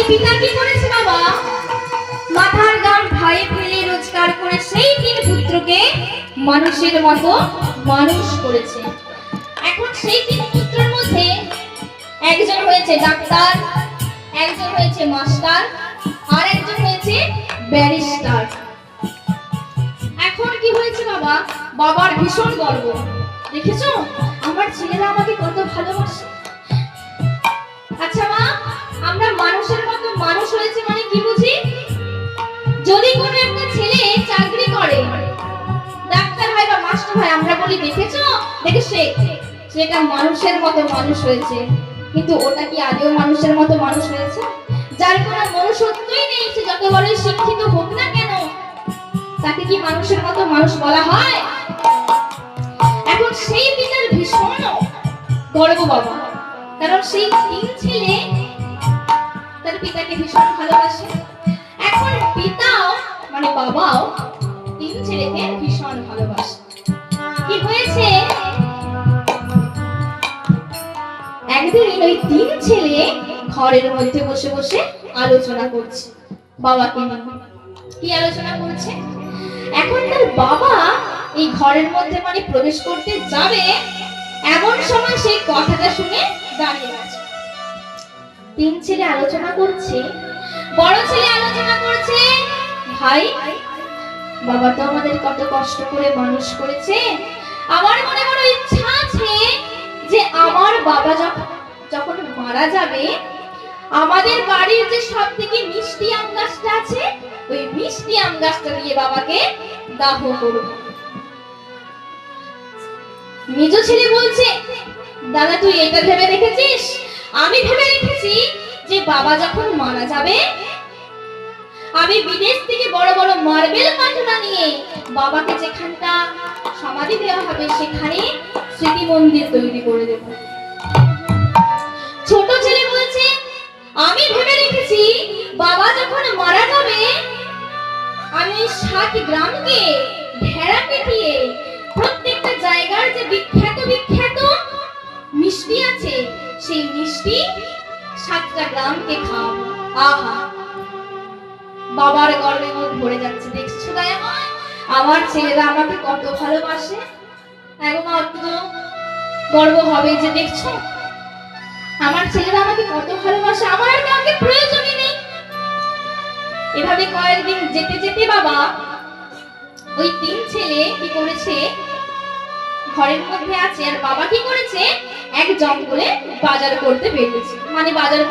পিতা কি করেছে বাবা, মাথার গাম ভাই ফেলে রোজগার করে সেই তিন পুত্রকে মানুষের মতো মানুষ করেছে। এখন সেই তিন পুত্রের মধ্যে একজন হয়েছে ডাক্তার, একজন হয়েছে মাস্টার, আর একজন হয়েছে ব্যারিস্টার। এখন কি হয়েছে বাবা, বাবার ভীষণ গর্ব। দেখেছো আমার ছেলেরা আমাকে কত ভালোবাসে। আচ্ছা মা, আমরা মানুষের মতো মানুষ হয়েছে মানে কি বুঝি? যদি কোনো একটা ছেলে চাকরি করে, ডাক্তার হয় বা মাস্টার হয়, আমরা বলি দেখেছো সেটা মানুষের মতো মানুষ হয়েছে। কিন্তু ওটা কি আদৌ মানুষের মতো মানুষ হয়েছে? যার কোনো মনুষ্যত্বই নেই, সে যত বড় শিক্ষিত হোক না কেন, তাকে কি মানুষের মতো মানুষ বলা হয়? এখন সেই পিতার ভীষণ গর্ব বাবা, কারণ সেই তিন ছেলে তার পিতাকে ভীষণ ভালোবাসে। এখন পিতাও মানে বাবাও তিন ছেলেকে ভীষণ ভালোবাসে। কি হয়েছে, একদিন ওই তিন ছেলে ঘরের মধ্যে বসে বসে আলোচনা করছে বাবাকে নিয়ে। কি আলোচনা করছে? এখন তার বাবা এই ঘরের মধ্যে মানে প্রবেশ করতে যাবে, এমন সময় সেই কথাটা শুনে দাঁড়িয়ে আছে। তিন ছেলে আলোচনা করছে, বড় ছেলে আলোচনা করছে, ভাই বাবা তো আমাদের কত কষ্ট করে মানুষ করেছে, আমার মনে বড় ইচ্ছা আছে যে আমার বাবা যখন মারা যাবে, আমাদের বাড়ির যে সব থেকে মিষ্টি আম গাছটা আছে, ওই মিষ্টি আম গাছটা দিয়ে বাবাকে দাহ করব। মেজ ছেলে বলছে, দাদা তুই এটা ভেবে রেখেছিস? আমি ভেবে রেখেছি যে বাবা যখন মারা যাবে, আমি বিদেশ থেকে বড় বড় মার্বেল পাথর নিয়ে বাবাকে যেখানটা সমাধি দেওয়া হবে সেখানে স্মৃতি মন্দির তৈরি করে দেব। ছোট ছেলে বলছে, আমি ভেবে রেখেছি বাবা যখন মারা যাবে, আমি 7 গ্রামকে ভেড়া পিটিয়ে প্রত্যেকটা জায়গার যে বিখ্যাত বিখ্যাত মিষ্টি আছে, সেই মিষ্টি 7টা গ্রামকে খাওয়াবো। আহা, বাবার গর্বে মুখ ভরে যাচ্ছে। দেখছো দয়াময়, আমার ছেলেরা আমাকে কত ভালোবাসে। এখন অত গর্ব হবে যে দেখছো আমার ছেলেরা আমাকে কত ভালোবাসে, আমার আর কাউকে প্রয়োজনই নেই। এভাবে কয়েকদিন যেতে যেতে বাবা ওই তিন ছেলে কি করেছে, ঘরের মধ্যে আছে, আর বাবা কি করেছে, এক জঙ্গলে বাজার করতে বেরিয়েছে। মানে বাজার